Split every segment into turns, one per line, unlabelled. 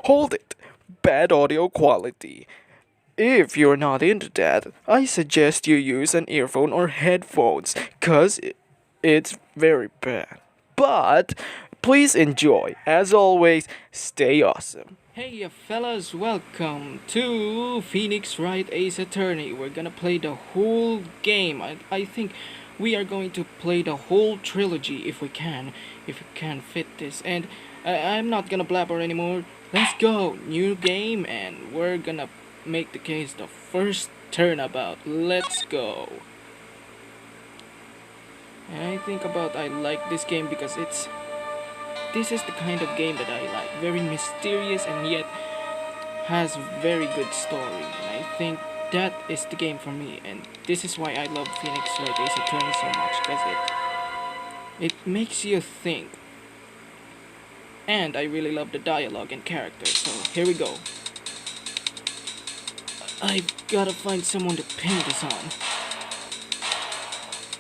Hold it! Bad audio quality. If you're not into that, I suggest you use an earphone or headphones, cause it's very bad. But please enjoy. As always, stay awesome.
Hey fellas, welcome to Phoenix Wright Ace Attorney. We're gonna play the whole game. I think we are going to play the whole trilogy if we can fit this. And I'm not gonna blabber anymore. Let's go, new game, and we're gonna make the case the first turnabout. Let's go. And I think I like this game because this is the kind of game that I like. Very mysterious and yet has very good story. And I think that is the game for me. And this is why I love Phoenix Wright Ace Attorney so much. Because it makes you think. And I really love the dialogue and characters. So here we go. I've gotta find someone to pin this on.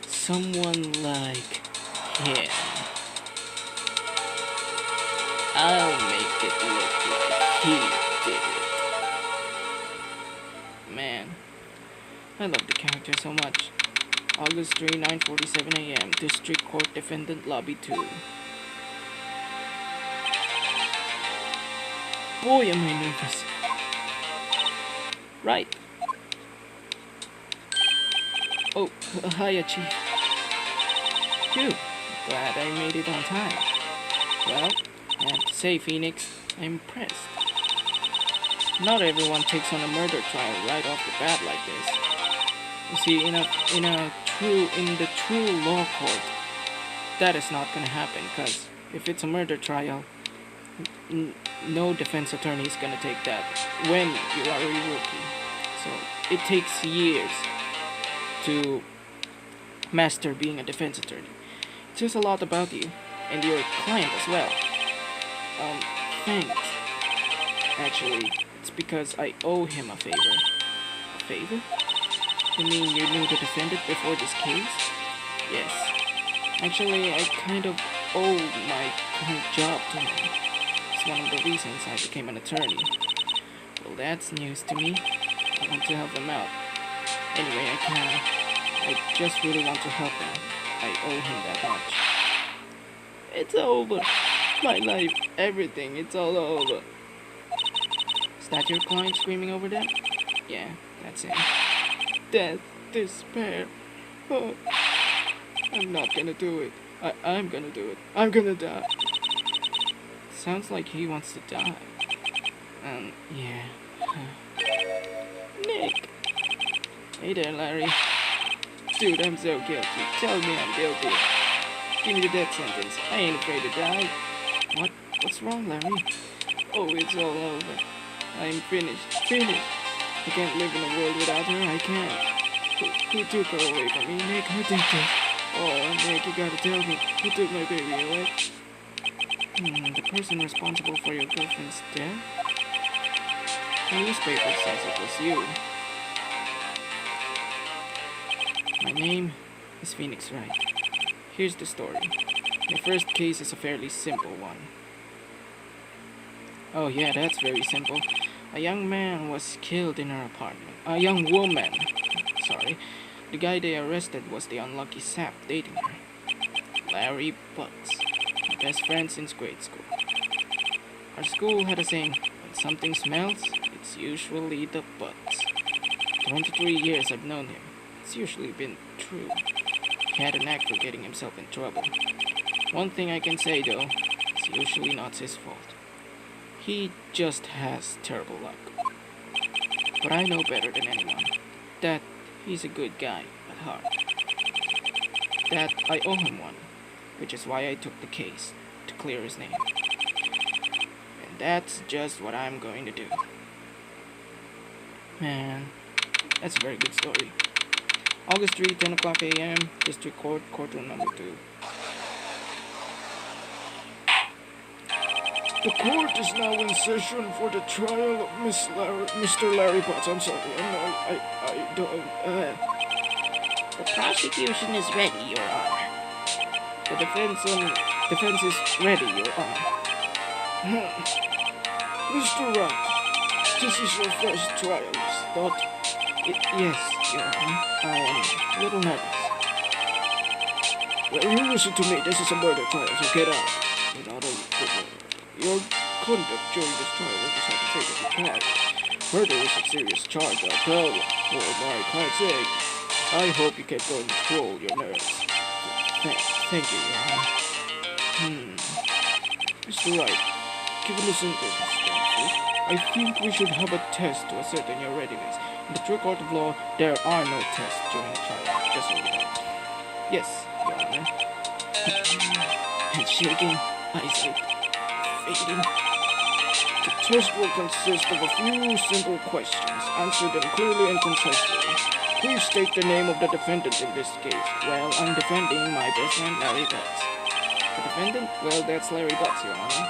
Someone like him. I'll make it look like he did it. Man, I love the character so much. August 3, 9:47 a.m. District Court Defendant Lobby 2. Boy, am I nervous. Right. Oh, hiya, Chief. Phew, glad I made it on time. Well, I have to say, Phoenix, I'm impressed. Not everyone takes on a murder trial right off the bat like this. You see, in the true law court, that is not gonna happen. Cause if it's a murder trial, no defense attorney is gonna take that when you are a rookie. So it takes years to master being a defense attorney. It says a lot about you and your client as well. Thanks. Actually, it's because I owe him a favor. A favor? You mean you knew the defendant before this case? Yes. Actually, I kind of owe my current job to him. It's one of the reasons I became an attorney. Well, that's news to me. I want to help him out. Anyway, I can. I just really want to help him. I owe him that much. It's over. My life, everything, it's all over. Is that your client screaming over there? Yeah, that's him. Death, despair. Oh, I'm not gonna do it. I'm gonna do it. I'm gonna die. Sounds like he wants to die. Yeah. Nick! Hey there, Larry. Dude, I'm so guilty. Tell me I'm guilty. Give me the death sentence. I ain't afraid to die. What? What's wrong, Larry? Oh, it's all over. I'm finished. Finished. I can't live in a world without her. I can't. Who took her away from me? Nick, who did this? Oh, Nick, you gotta tell me. Who took my baby away? The person responsible for your girlfriend's death? The newspaper says it was you. My name is Phoenix Wright. Here's the story. My first case is a fairly simple one. Oh yeah, that's very simple. A young man was killed in her apartment. A young woman. Sorry. The guy they arrested was the unlucky sap dating her. Larry Butts. My best friend since grade school. Our school had a saying, when something smells, it's usually the Butts. 23 years I've known him. It's usually been true. He had a knack for getting himself in trouble. One thing I can say though, it's usually not his fault. He just has terrible luck. But I know better than anyone that he's a good guy at heart. That I owe him one, which is why I took the case, to clear his name. And that's just what I'm going to do. Man, that's a very good story. August 3, 10 o'clock a.m., District Court, Courtroom number 2. The court is now in session for the trial of Mr. Larry Potts. I'm sorry, I don't...
The prosecution is ready, Your Honor.
The defense is ready, Your Honor. Mr. Wright, this is your first trial, is not? Yes, Your Honor. I am a little nervous. Well, you listen to me. This is a murder trial, so get out. Without your conduct during this trial will decide the fate of your client. Murder is a serious charge, I'll tell you. For my client's sake, I hope you can control your nerves. Thank you, Your Honor. Mr. Wright, given the circumstances, I think we should have a test to ascertain your readiness. In the true court of law, there are no tests during a trial, just so you know. Yes, Your Honor. Head shaking, eyesight fading. The test will consist of a few simple questions. Answer them clearly and concisely. Please state the name of the defendant in this case. Well, I'm defending my best friend, Larry Butts. The defendant? Well, that's Larry Butts, Your Honor.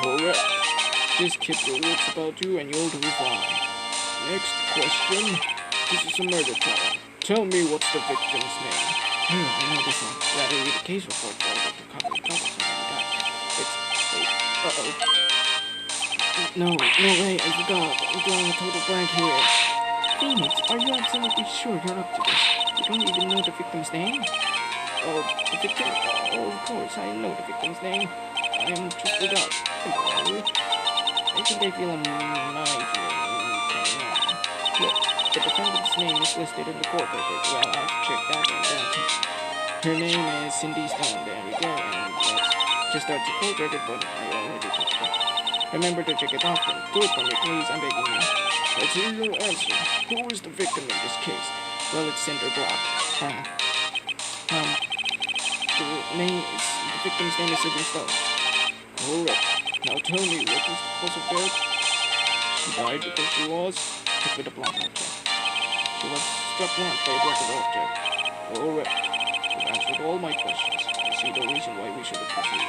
Correct. Just keep your wits about you and you'll do fine. Next question. This is a murder trial. Tell me what's the victim's name. I know this one. Rather read the case report for to cover the trouble It's... Uh-oh. No way, I forgot. I'm drawing a total blank here. Phoenix, are you absolutely sure you're up to this? You don't even know the victim's name? Oh, the victim? Oh, of course, I know the victim's name. I am just forgot. I think I feel a migraine coming on. Look, the defendant's name is listed in the court record. Well, I've checked that and that. Her name is Cindy Stone. There we go. And let's just start the court record, but I already checked it. Remember to check it often. Do it for me, please. I'm begging you. Let's hear your answer. Who is the victim in this case? Well, it's Cinder Block. The victim's name is Cindy Stone. Correct. Now tell me, what was the cause of death? She died because she was hit with a blunt object. She was struck blunt by a blunt object. Correct. You've answered all my questions. I see no reason why we shouldn't proceed.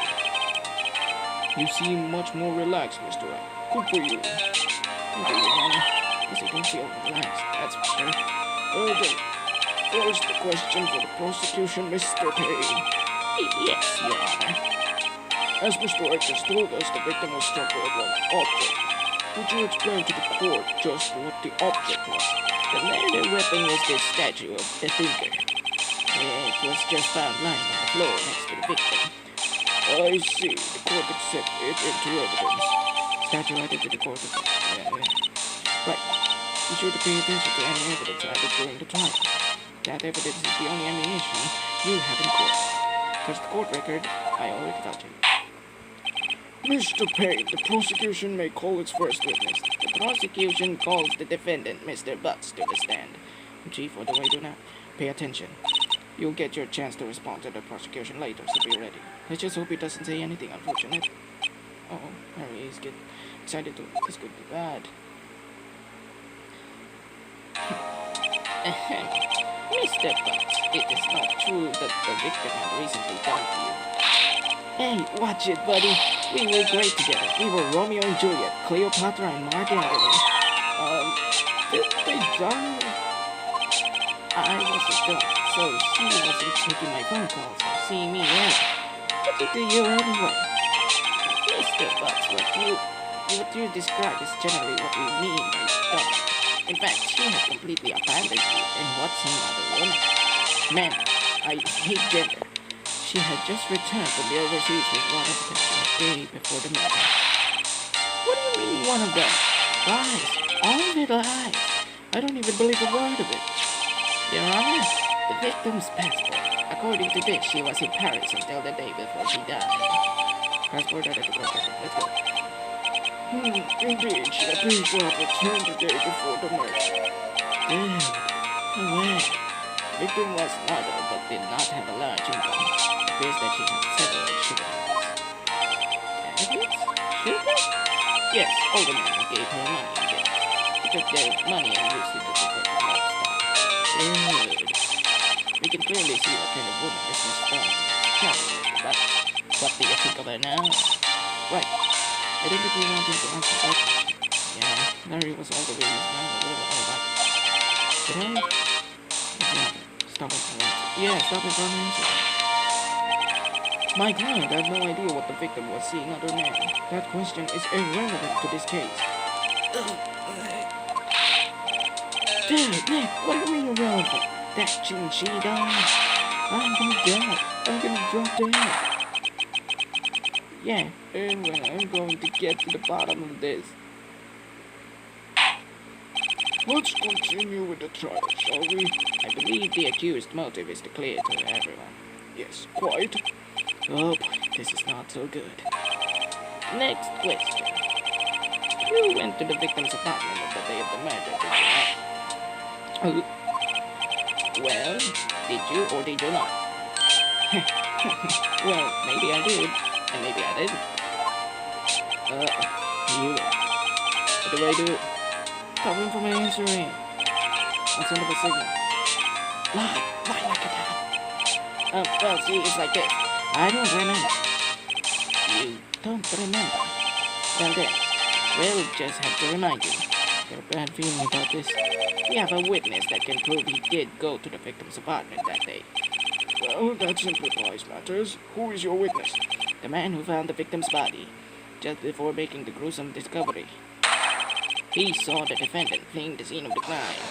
You seem much more relaxed, Mr. Wright. Good for you. Thank you, Your Honor. Yes, I don't feel relaxed, that's for sure. Well then, first the question for the prosecution, Mr. Payne.
Yes, Your Honor.
As Mr. Wright just told us, the victim was struck by a blunt object. Would you explain to the court just what the object was?
The murder weapon was the statue of the Inver. It was just found lying on the floor next to the victim.
I see. The court accepted it into evidence.
Statue added to the court of
Right. Be sure to pay attention to any evidence added during the trial. That evidence is the only ammunition you have in court. Because the court record, I already told you. Mr. Payne, the prosecution may call its first witness.
The prosecution calls the defendant, Mr. Butts, to the stand.
Chief, what do I do now? Pay attention. You'll get your chance to respond to the prosecution later, so be ready. Let's just hope he doesn't say anything unfortunate. Uh-oh, Harry is getting excited too. This could be bad.
Mr. Butts, it is not true that the victim had recently died to you.
Hey, watch it, buddy. We were great together. We were Romeo and Juliet, Cleopatra and Mark Antony. Did they die?
I wasn't gone, so she wasn't taking my phone calls or seeing me around. What did you anyway? Mr. Butts, what you describe is generally what we mean by dumb. In fact, she had completely abandoned you and what's another woman. Man, I hate gender. She had just returned from the overseas with one of them a day before the murder.
What do you mean, one of them?
Lies. All of it lies.
I don't even believe a word of it.
Your Honor, the victim's passport. According to this, she was in Paris until the day before she died.
Passport out of the court. Let's go. Indeed, she appears to have returned the day before the murder.
Damn. No way.
The victim was murdered but did not have a large income. It appears that she had several sugar habits.
Habits? Sugar?
Yes, older men gave her money and gifts. She took their money and used it to support her lifestyle.
Good.
We can clearly see what kind of woman this Miss Stone is. Tell me, Mr. Butts, what do you think of her now? Right. I didn't really want him to answer that question. Yeah, Larry was all the way in his mind a little bit about it. Did I? Stop it from answering. Yeah, stop it from answering. My client had no idea what the victim was seeing other men. That question is irrelevant to this case. Dude, Nick, what do you mean irrelevant? That she died. I'm gonna die. I'm gonna drop dead. Yeah, anyway, I'm going to get to the bottom of this.
Let's continue with the trial, shall we?
I believe the accused motive is clear to everyone.
Yes, quite.
Oh boy, this is not so good. Next question. You went to the victim's apartment on the day of the murder, did you not? Well, did you or did you not? Well, maybe I did, and maybe I didn't. You. What do I do? Stop him from answering. I'll send up a signal. Lie like a dog. Well, see, it's like this. I don't remember. You don't remember? Well then, we'll just have to remind you. I got a bad feeling about this. We have a witness that can prove he did go to the victim's apartment that day.
Well, that simplifies matters. Who is your witness?
The man who found the victim's body, just before making the gruesome discovery. He saw the defendant fleeing the scene of the crime.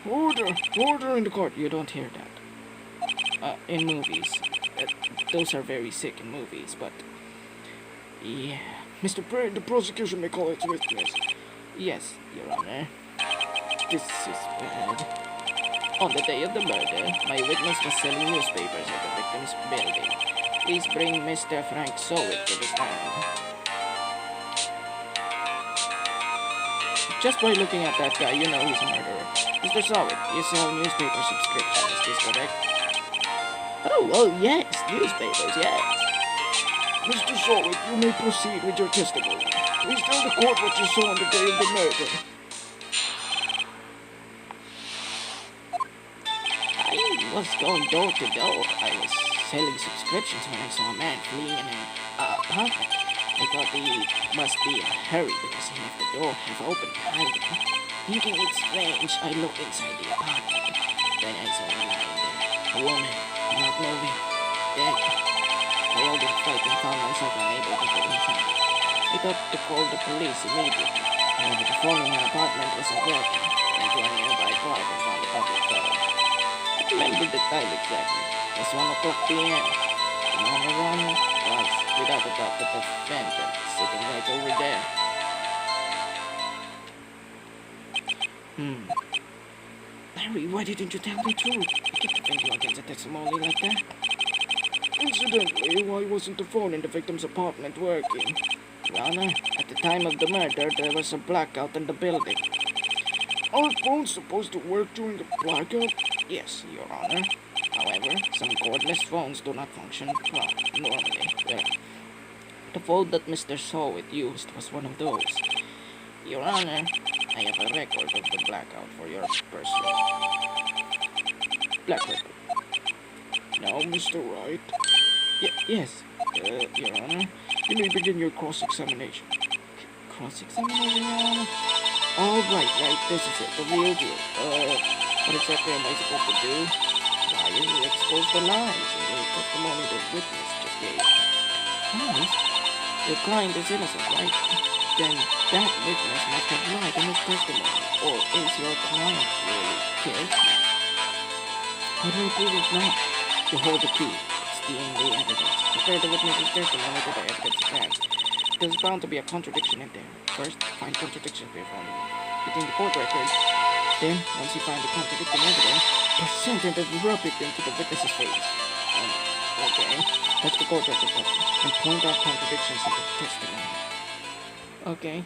Order in the court.
You don't hear that. In movies. Those are very sick in movies, but... yeah.
Mr. Perry, the prosecution may call its witness.
Yes, Your Honor. This is bad. On the day of the murder, my witness was selling newspapers at the victim's building. Please bring Mr. Frank Sowit to the stand. Just by looking at that guy, you know he's a murderer. Mr. Sowit, you sell newspaper subscriptions, is this correct? Oh, yes, newspapers, yes.
Mr. Sowit, you may proceed with your testimony. Please tell the court what you saw on the day of the murder.
I was going door to door. I was selling subscriptions when I saw a man fleeing in an apartment. I thought he must be in a hurry because he left the door half open behind him. Thinking it's strange, I looked inside the apartment. Then I saw a lying there. A woman, not moving, dead. I yelled in fright and found myself unable to go inside. I thought to call the police immediately. However, the phone in my apartment wasn't working. I went to a nearby park and found a public phone. I remember the time exactly. It was 1 o'clock p.m. And on the run was, without a doubt, the defendant sitting right over there. Larry, why didn't you tell the truth? I kept defending against a testimony like that.
Incidentally, why wasn't the phone in the victim's apartment working?
Your Honor, at the time of the murder, there was a blackout in the building.
Aren't phones supposed to work during the blackout?
Yes, Your Honor. However, some cordless phones do not function normally. Well, the phone that Mr. Sowit used was one of those. Your Honor, I have a record of the blackout for your person. Black record.
Now, Mr. Wright.
Yes, Your Honor.
You may begin your cross-examination.
Cross-examination, Your Honor? All right, this is it, the real deal. What exactly am I supposed to do? Why is you expose the lies in the testimony the witness just gave? Lies? Your client is innocent, right? Then that witness must have lied in his testimony. Or is your client really guilty? How do I prove it now? You hold the key. It's the evidence. Compare the witness's testimony to the evidence advanced. There's bound to be a contradiction in there. First, find contradiction between the court records. Then, once you find the contradicting evidence, present it and rub it into the witness's face. Okay, that's the court record button. And point out contradictions in the testimony. Okay.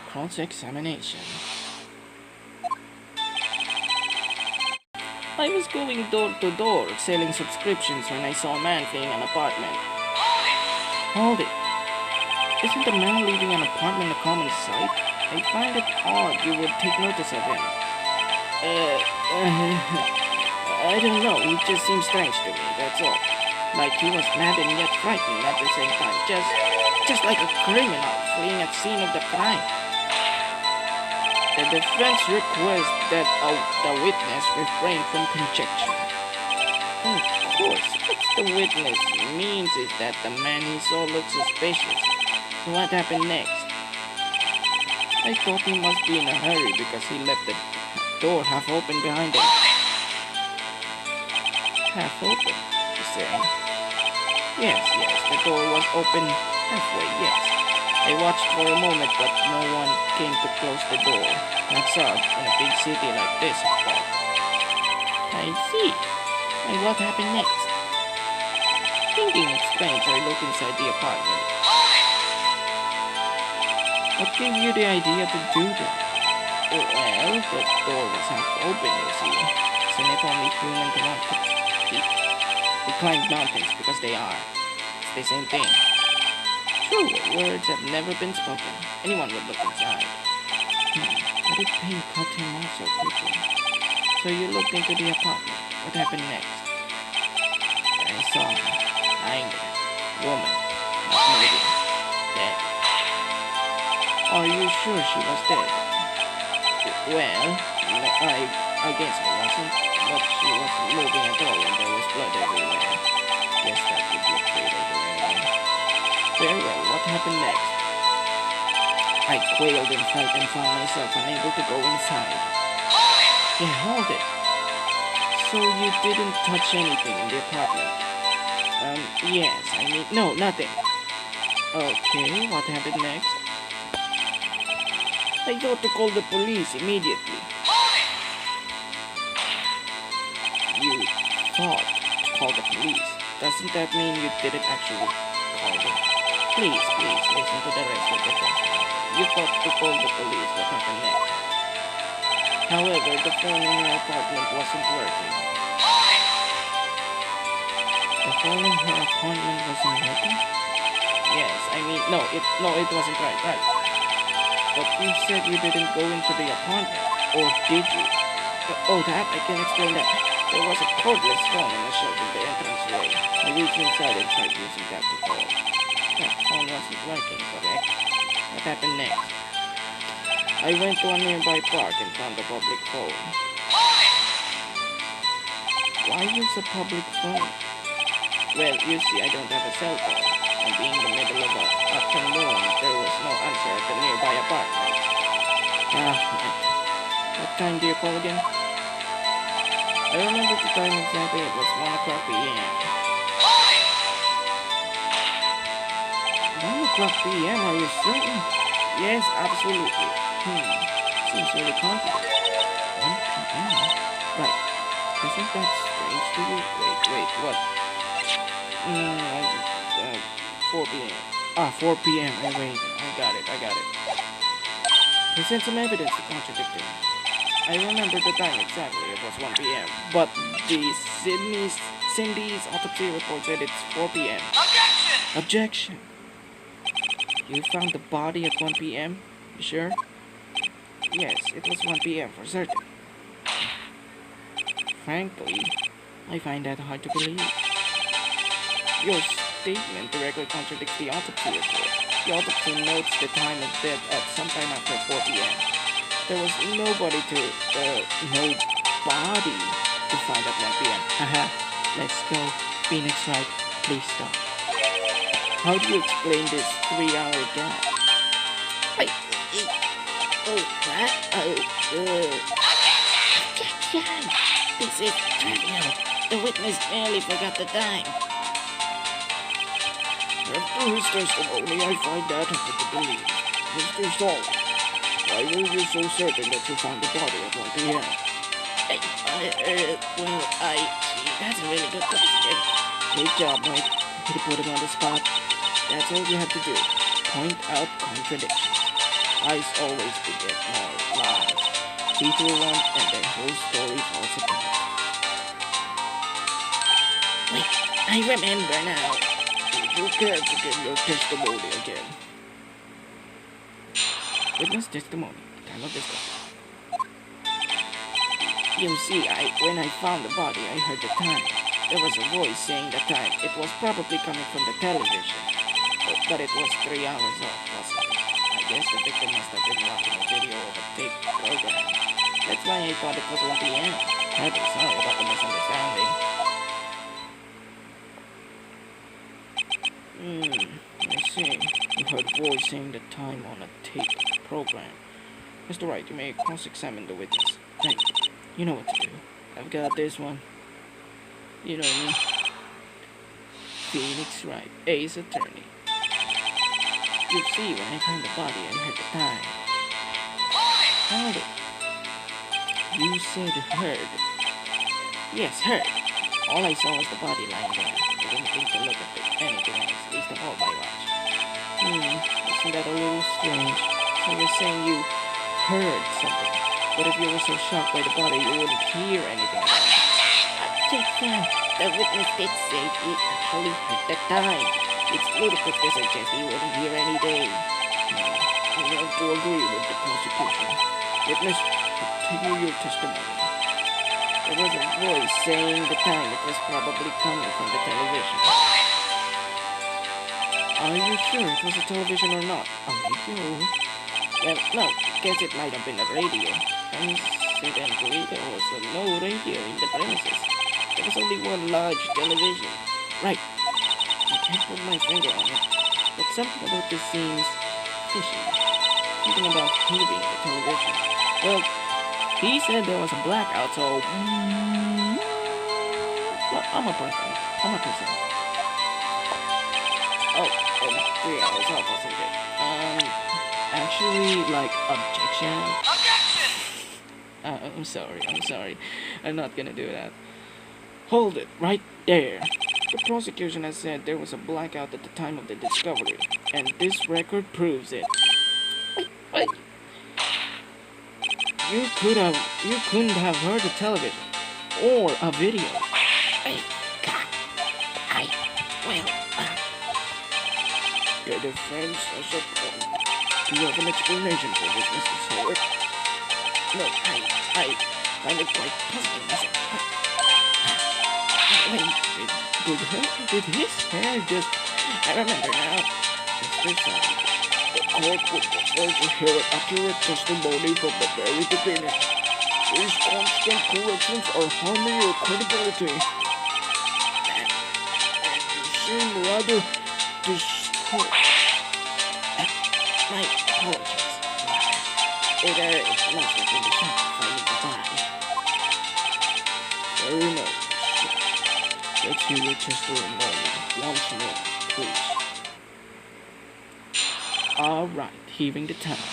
Cross-examination. I was going door to door selling subscriptions when I saw a man fleeing an apartment. Hold it. Isn't a man leaving an apartment a common sight? I find it odd you would take notice of him. I don't know, he just seems strange to me, that's all. Like he was mad and yet frightened at the same time. Just like a criminal fleeing at scene of the crime. The defense requests that the witness refrain from conjecture. Of course, what the witness means is that the man he saw looked suspicious. So what happened next? I thought he must be in a hurry because he left the door half open behind him. Half open, you say? Yes, the door was open halfway, yes. I watched for a moment, but no one came to close the door. That's odd in a big city like this, I thought. I see. And what happened next? Thinking explains, I looked inside the apartment. What gave you the idea to do that? Well, the door was half open, you see. Isn't it only human to want to peek? We climbed mountains because they are. It's the same thing. True, words have never been spoken. Anyone would look inside. Why did pain cut him off so quickly? So you looked into the apartment. What happened next? I saw her. Lying there. Woman. Not moving. Dead. Are you sure she was dead? Well, I guess I wasn't. But she wasn't moving at all and there was blood everywhere. Guess that would look fatal anyway. Very well, what happened next? I quailed in fright and found myself unable to go inside. Yeah, hold it. So you didn't touch anything in the apartment? Yes, no, nothing. Okay, what happened next? I thought to call the police immediately. You thought to call the police? Doesn't that mean you didn't actually call them? Please, listen to the rest of the testimony. You thought to call the police. What happened next? However, the phone in her apartment wasn't working. The phone in her apartment wasn't working? Yes, no, it wasn't right. But you said you didn't go into the apartment, or did you? That, I can explain that. There was a cordless phone in the shelf in the entranceway. I reached inside and tried using that to call. That phone wasn't working, correct? What happened next? I went to a nearby park and found a public phone. Why use a public phone? Well, you see, I don't have a cell phone. And being in the middle of the afternoon, there was no answer at the nearby apartment. What time do you call again? I remember the time exactly. It was 1 o'clock p.m. 1 o'clock p.m., are you certain? Yes, absolutely. Seems really confident. 1 p.m.? Right. Isn't that strange to you? Wait, what? 4 p.m. 4 p.m. Oh, wait. I got it. Present some evidence to contradict it. I remember the time exactly. It was 1 p.m. But the Cindy's autopsy report said it's 4 p.m. Objection! You found the body at 1 p.m.? You sure? Yes, it was 1 p.m. for certain. Frankly, I find that hard to believe. Your statement directly contradicts the autopsy report. The autopsy notes the time of death at sometime after 4 p.m. There was nobody to find at 1 p.m. Let's go. Phoenix Wright, please stop. How do you explain this 3-hour gap?
Objection! This is trivial. The witness merely forgot the time.
After his testimony, I find that hard to believe. Mr. Saul, why were you so certain that you found the body at 1 p.m.?
That's a really good question.
Great job, Mike. You put him on the spot. That's all you have to do. Point out contradictions. Lies always beget more lies. See through one and the whole story falls apart.
Wait, I remember now.
Would you care to give your testimony again? Witness testimony. Time of discussion.
You see, when I found the body, I heard the time. There was a voice saying the time. It was probably coming from the television. But it was 3 hours off, wasn't it? I guess the victim must have been watching a video of a taped program. That's why I thought it was 1 p.m. Terribly sorry about the misunderstanding. I see. You heard a voice saying the time on a taped program. Mr. Wright, you may cross-examine the witness. Right, you know what to do. I've got this one. You know me. Phoenix Wright, Ace Attorney. You see, when I found the body, I heard the time. Hold it. You said heard. Yes, heard. All I saw was the body lying there. I didn't think to look at anything else, least of all my watch. Isn't that a little strange? So you're saying you heard something, but if you were so shocked by the body, you wouldn't hear anything at all. Objection! The witness did say he actually heard the time. It's ludicrous to suggest he wouldn't hear anything. I have to agree with the prosecution. Witness, continue your testimony. There was a voice saying the time. It was probably coming from the television. Are you sure it was a television or not? A radio? Well, no, guess it might have been a radio. Incidentally, there was no radio in the premises. There was only one large television. Right. I can't put my finger on it, but something about this seems fishy. Something about heaving the television. Well, he said there was a blackout, so... Well, I'm a person. Oh, and 3 hours off, wasn't it? Actually, like, objection? I'm sorry. I'm not gonna do that. Hold it, right there. The prosecution has said there was a blackout at the time of the discovery, and this record proves it. Wait. You couldn't have heard a television or a video. Your defense has a point. Do you have an explanation for this, Mr. Sawyer? No, I find it quite puzzling myself. Did his hair just... I remember now. Mr. Sawyer, the court would prefer to hear an accurate testimony from the very beginning. These constant corrections are harming your credibility. And you seem rather my apologies. It is not like in the shop finding the body. Very much. Let's hear your testimony once more, please. Alright, heaving the time.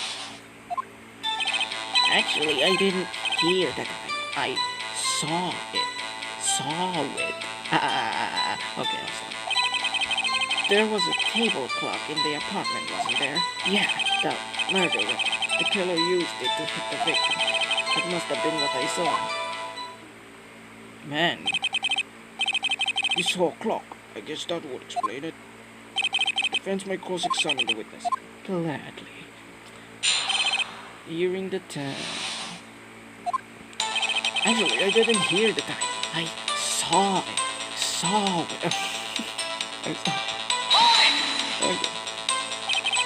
Actually, I didn't hear that. I saw it. Okay, I'll stop. There was a table clock in the apartment, wasn't there? Yeah, the murder weapon. The killer used it to hit the victim. That must have been what I saw. Man, you saw a clock. I guess that would explain it. Defense may cross-examine the witness. Gladly. Hearing the time. Actually, I didn't hear the time. I saw it. Okay.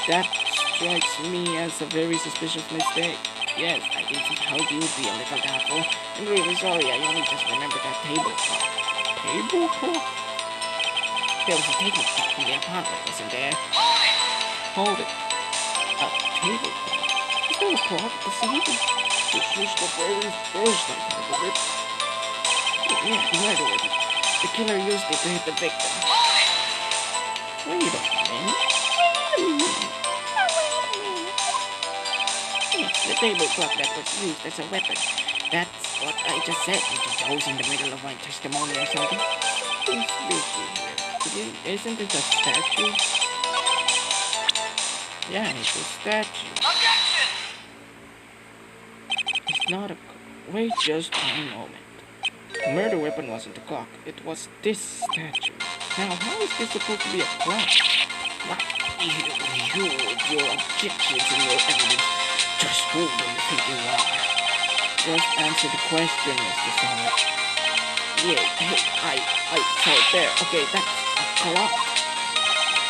That strikes me as a very suspicious mistake. Yes, I didn't see how you would be a little doubtful. I'm really sorry, I only just remembered that table clock. Table clock? There was a table clock in the apartment, wasn't there? Hold it. A table clock? Is there a clock at the ceiling? This is the very first I heard of it. Yeah, the murder weapon. The killer used it to hit the victim. Wait a minute. The table clock that was used as a weapon. That's what I just said. I was in the middle of my testimony or something. Who's busy here? Isn't it a statue? Yeah, it's a statue. Objection! It's not a... Wait just one moment. The murder weapon wasn't a clock. It was this statue. Now, how is this supposed to be a clock? What? You with your objections and your evidence. Just who do you think you are? Just answer the question, Mr. Sawyer. Yeah, hey, I saw it there. Okay, that's a clock.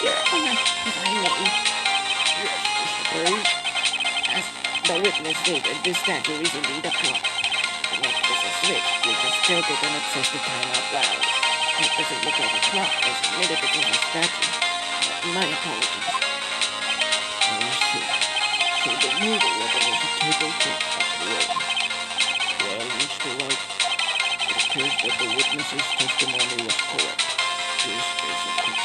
Yeah, if I may. Yes, Mr. Wright, as the witness stated, this statue is indeed a clock. But not just a switch, you just tilt it and it says the time out loud. It doesn't look like a clock, as admitted it is a statue. My apologies. Oh shit. So the murder weapon was a table clock after all. Well, Mr. Wright, it appears that the witness's testimony was correct. This is a clock.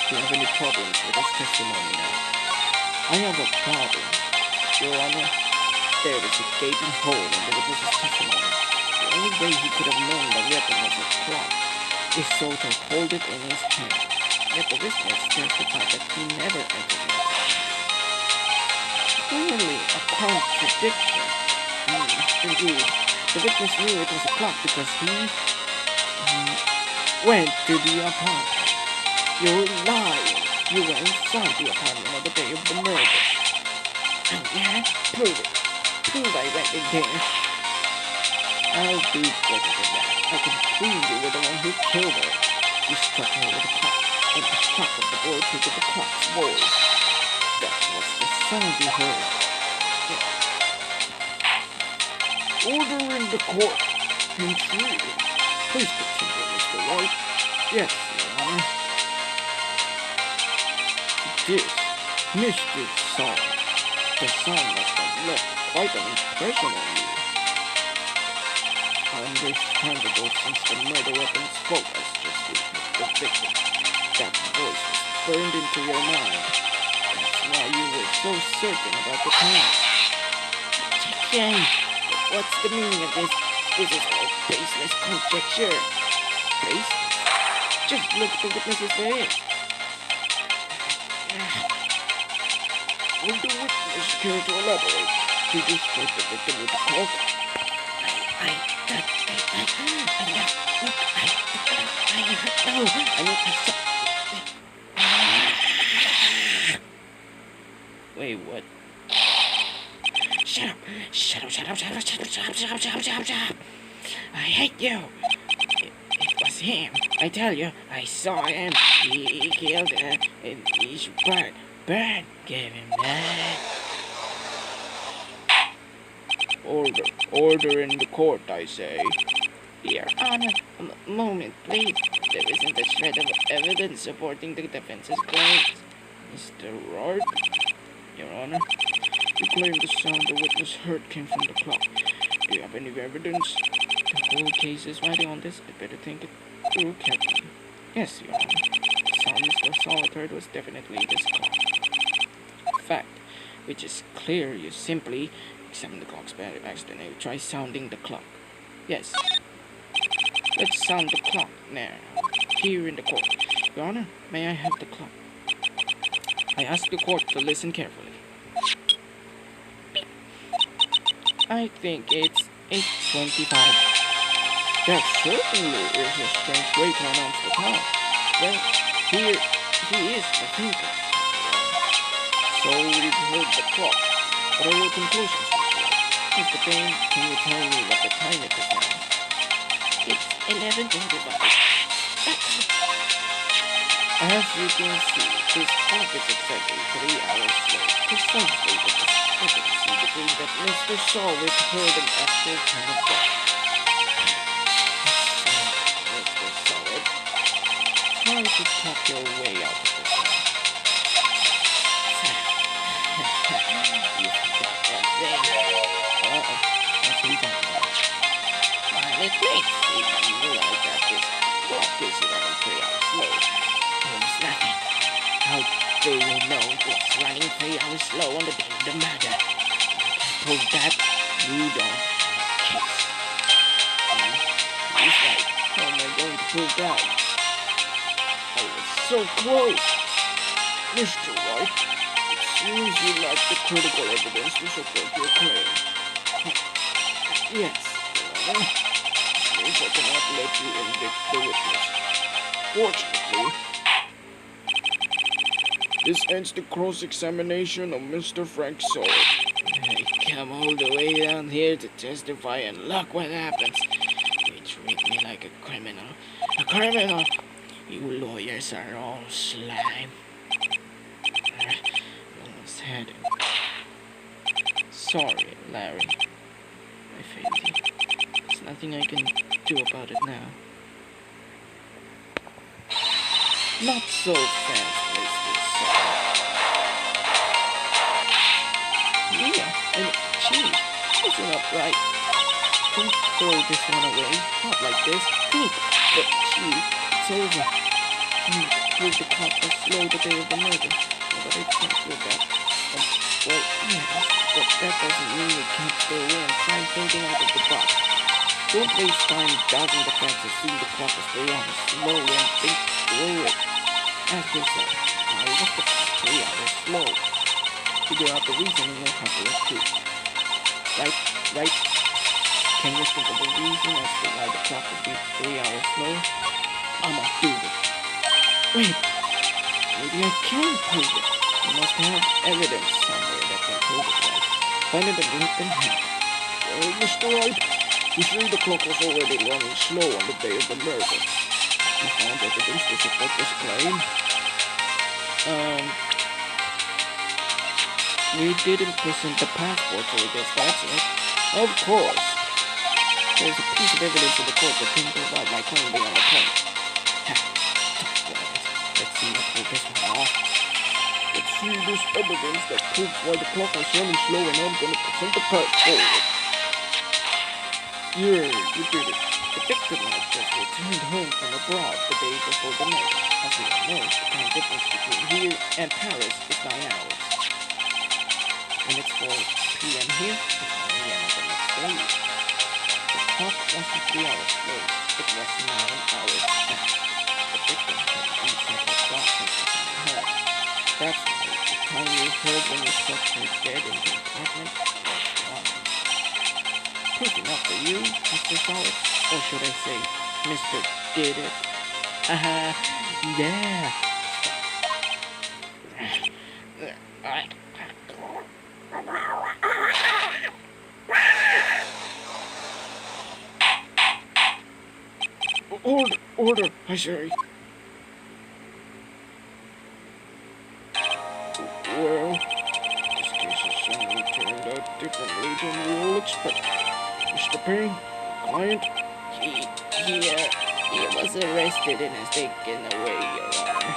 Do you have any problems with his testimony now? I have a problem, Your Honor. There is a gaping hole in the witness's testimony. The only way he could have known the weapon was a clock is so to hold it in his hand. Yet the witness testified that he never entered it. Clearly a contradiction. Indeed, the witness knew it was a clock because he went to the apartment. You're lying. You were inside the apartment on the day of the murder. Oh yeah? Prove it. Prove I went in there. I'll do better than that. I can prove you were the one who killed her. You struck her with a clock, and the shock of the blow triggered the clock's voice. That was the sound you heard. Order in the court. Intriguing. Please continue, Mr. Wright. Yes, Your Honor. This mystic song. The song must have left quite an impression on you. Understandable, since the murder weapon spoke as just the victim. That voice was burned into your mind. That's why you were so certain about the crime. Jane, what's the meaning of this? This is all baseless conjecture. Baseless? Just look at the witness's face. Would the witness care to elaborate? Did you strike the victim with a clock? Wait, what? Shut up! Shut up, shut up, shut up, shut up, shut up, shut up, shut up, shut up, shut up! I hate you! It was him. I tell you, I saw him. He killed her, and he should burn. Burn! Give him that. Order in the court, I say. Your Honor, a moment, please. There isn't a shred of evidence supporting the defense's claims. Mr. Wright, Your Honor, you claim the sound the witness heard came from the clock. Do you have any evidence? The whole case is riding on this. I better think it through carefully. Yes, Your Honor. The sound Mr. Solid heard was definitely this clock. Fact, which is clear. You simply examine the clock's battery accident and try sounding the clock. Yes. Let's sound the clock now. Here in the court. Your Honor, may I have the clock? I ask the court to listen carefully. Beep. I think it's 8:25. That certainly is a strange way to announce the time. Well, here he is the thinker. So we've heard the clock. What are your conclusions, Mr. Payne? Can you tell me what the time it is now? It's 11:25. As you can see, this clock is exactly 3 hours late. Precisely the discrepancy between that Mr. Solid heard an actual time of death. Mr. Solid, try to talk your way out of this one. You forgot that thing. What's he talking about? Well, it makes me realize that this clock is running 3 hours slow. Means nothing. How do you know it's running 3 hours slow on the day of the murder? If you prove that, you don't have a case. He's right. How am I going to prove that? I was so close. Mr. Wright, it seems you lack the critical evidence to support your claim. Yes, Your Honor. Since I cannot let you indict the witness. Fortunately, this ends the cross-examination of Mr. Frank Solid. I come all the way down here to testify, and look what happens. You treat me like a criminal. A criminal! You lawyers are all slime. Almost had him.
Sorry, Larry. I failed you. There's nothing I can do about it now. Not so fast, Mr. Solid. Yeah, and Chief, listen up, Wright. Don't throw this one away. Not like this. Think. But Chief, it's over. You prove the cop was slow the day of the murder. Yeah, but I can't prove that. Well, yes, but that doesn't mean you can't stay away and try thinking out of the box. Don't waste time doubting the facts and see the clock is 3 hours slow and think through it. Ask yourself, why was the clock 3 hours slow? Figure out the reason and you'll have the truth. Right? Can you think of a reason as to why the clock would be 3 hours slow? I'ma do it. Wait, maybe I can prove it. You must have evidence somewhere that can prove it, right? Find it and link them here. Well, Mr. Wright, you say the clock was already running slow on the day of the murder. You found evidence to support this claim? We didn't present the passport, so I guess that's it. Of course. There's a piece of evidence in the court that can provide my claim beyond the point. Let's see if we this one off. Let's see this evidence that proves why the clock was running slow, and I'm gonna present the passport. Yeah, you did it. The victim had just returned home from abroad the day before the murder. As we all know, the time difference between here and Paris is 9 hours. When it's 4 p.m. here, it's 9 a.m. of the next day. The clock wasn't 3 hours slow, it was 9 hours fast. The victim had reset her clock since returning home. That's why the time you heard when you shoved her dead in the apartment was wrong. Proof enough for you, Mr. Solid, or should I say, Mr. Did It? Yeah. Order, I say. Well, this case has suddenly turned out differently than we all expected. Mr. Payne, client? He was arrested and is taken away, Your Honor.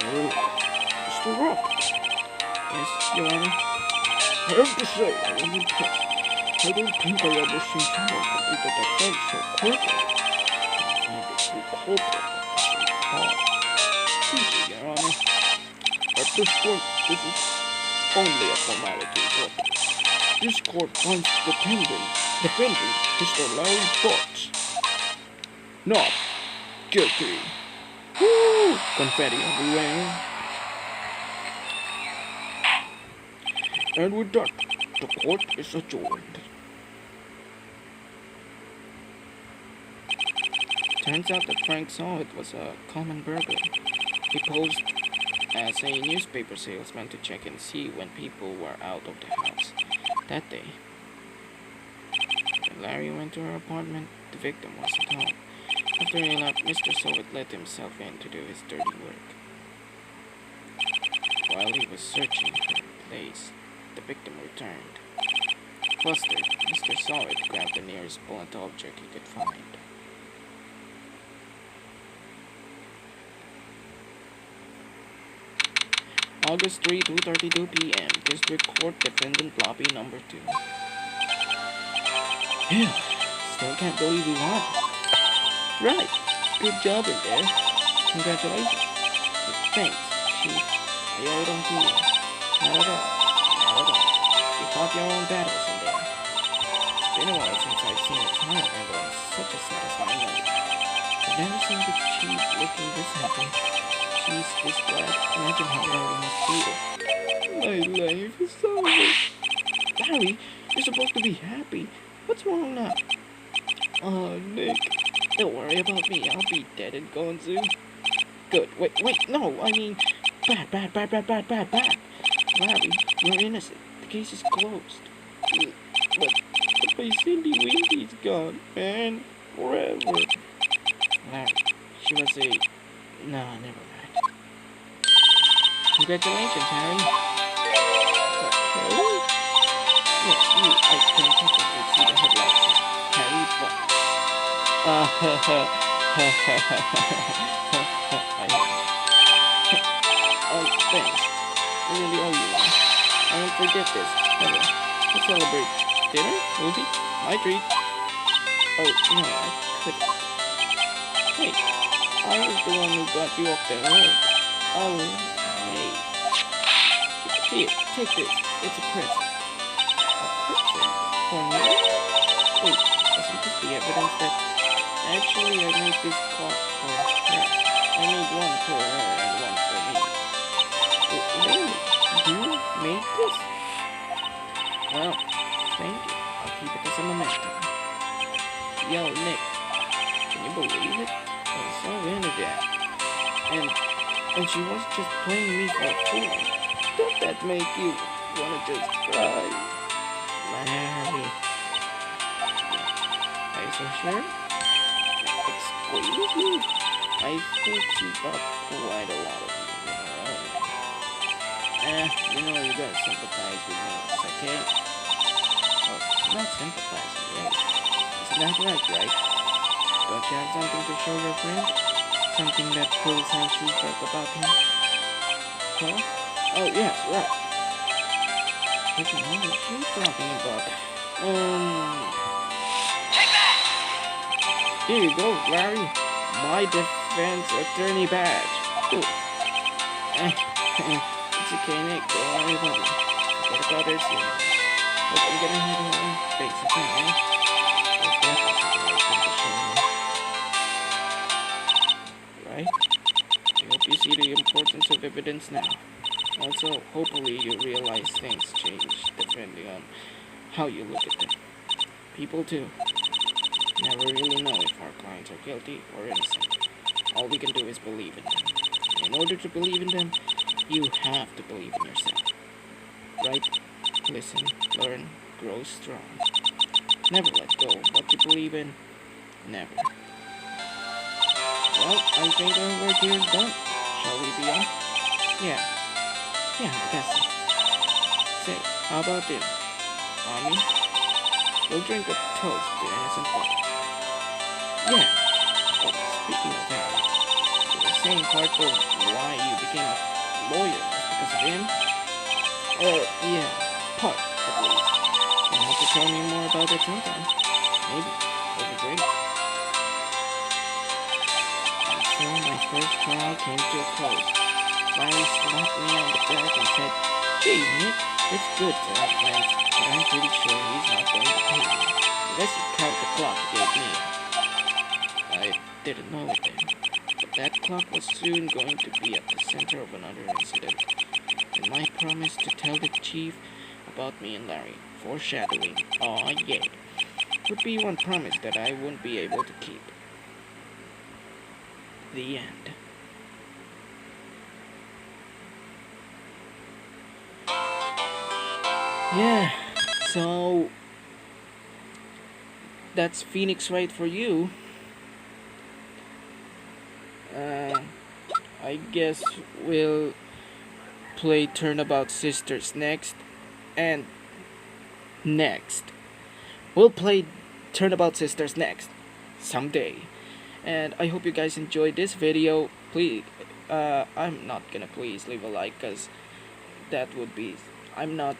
Oh, Mr. Roberts? Yes, Your Honor? I have to say, I am impressed. I don't think I ever seen someone complete a defense so quickly. I find it too culpable at the same time. Thank you, Your Honor. At this point, this is only a formality court. This court finds defendant Mr. Larry Potts not guilty. Woo! Confetti everywhere. And with that, the court is adjourned. Turns out that Frank saw it was a common burglar. He posed as a newspaper salesman to check and see when people were out of the house that day. When Larry went to her apartment, the victim wasn't home. After he left, Mr. Soviet let himself in to do his dirty work. While he was searching for a place, the victim returned. Flustered, Mr. Soviet grabbed the nearest blunt object he could find. August 3, 2:32 p.m. District Court Defendant Lobby Number 2. Phew, still can't believe we won. Right, good job in there. Congratulations. Thanks, Chief. I owe it on to you. Not at all. You fought your own battles in there. It's been a while since I've seen a trial end on such a satisfying note. I've never seen the Chief looking this happy. She's this glad. Imagine how Larry must feel. My life is over. Larry, you're supposed to be happy. What's wrong now? Oh, Nick. Don't worry about me. I'll be dead and gone soon. Good. Wait. No, I mean, bad. Larry, you're innocent. The case is closed. But my Cindy Windy's gone, man. Forever. Larry, she was a... No, never mind. Congratulations, Harry. Harry? I can technically see the headlights now, Harry, but thanks. I really owe you one. I won't forget this, ever. To celebrate dinner, movie, my treat. Oh, no, I couldn't. Hey, I was the one who got you off the road. Oh, hey. Here, take this. It's a present. A present? For me? Wait, isn't this the evidence that... Actually, I made this clock for her. I made one for her and one for me. Really? You made this? Well, thank you. I'll keep it as a memento. Yo, Nick. Can you believe it? I was so into that. And she was just playing me for a fool. Don't that make you wanna just cry? Larry. Are you so sure? Excuse me? I think she bought quite a lot of you know. You know you gotta sympathize with me, okay? Oh, not sympathizing, right? Isn't that right? Don't you have something to show your friend? Something that proves how she felt about him? Huh? Oh, yes, right. What the hell is she talking about? Here you go, Larry. My defense attorney badge. Ooh. It's okay, Nick. Don't worry about it. Forget about it soon. Hope I'm gonna head home. Thanks for coming, There's definitely something I think to show you. Right? I hope you see the importance of evidence now. Also, hopefully you realize things change depending on how you look at them. People too never really know if our clients are guilty or innocent. All we can do is believe in them. In order to believe in them, you have to believe in yourself. Right? Listen, learn, grow strong. Never let go of what you believe in. Never. Well, I think our work here is done. Shall we be off? Yeah, I guess so. Say, how about dinner? Mommy? We'll drink a toast to innocent lives. Yeah. Oh, speaking of that, you were saying part of why you became a lawyer was because of him? Yeah, part, at least. You'll have to tell me more about it sometime. Maybe, over drinks. And so my first trial came to a close. Larry slapped me on the back and said, "Gee, Nick, it's good to have friends, but I'm pretty sure he's not going to pay me, unless you count the clock he gave me." I didn't know it then, but that clock was soon going to be at the center of another incident, and my promise to tell the chief about me and Larry, foreshadowing, aw yay, would be one promise that I wouldn't be able to keep. The end. Yeah, so that's Phoenix Wright for you. I guess we'll play Turnabout Sisters next. And next. We'll play Turnabout Sisters next. Someday. And I hope you guys enjoyed this video. Please, I'm not gonna please leave a like, cause that would be, I'm not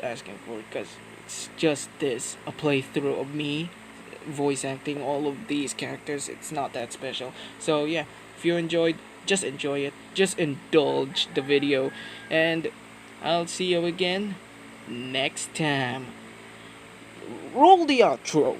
asking for it, cause it's just this, a playthrough of me voice acting all of these characters. It's not that special. So yeah, if you enjoyed, just enjoy it, just indulge the video, and I'll see you again next time. Roll the outro.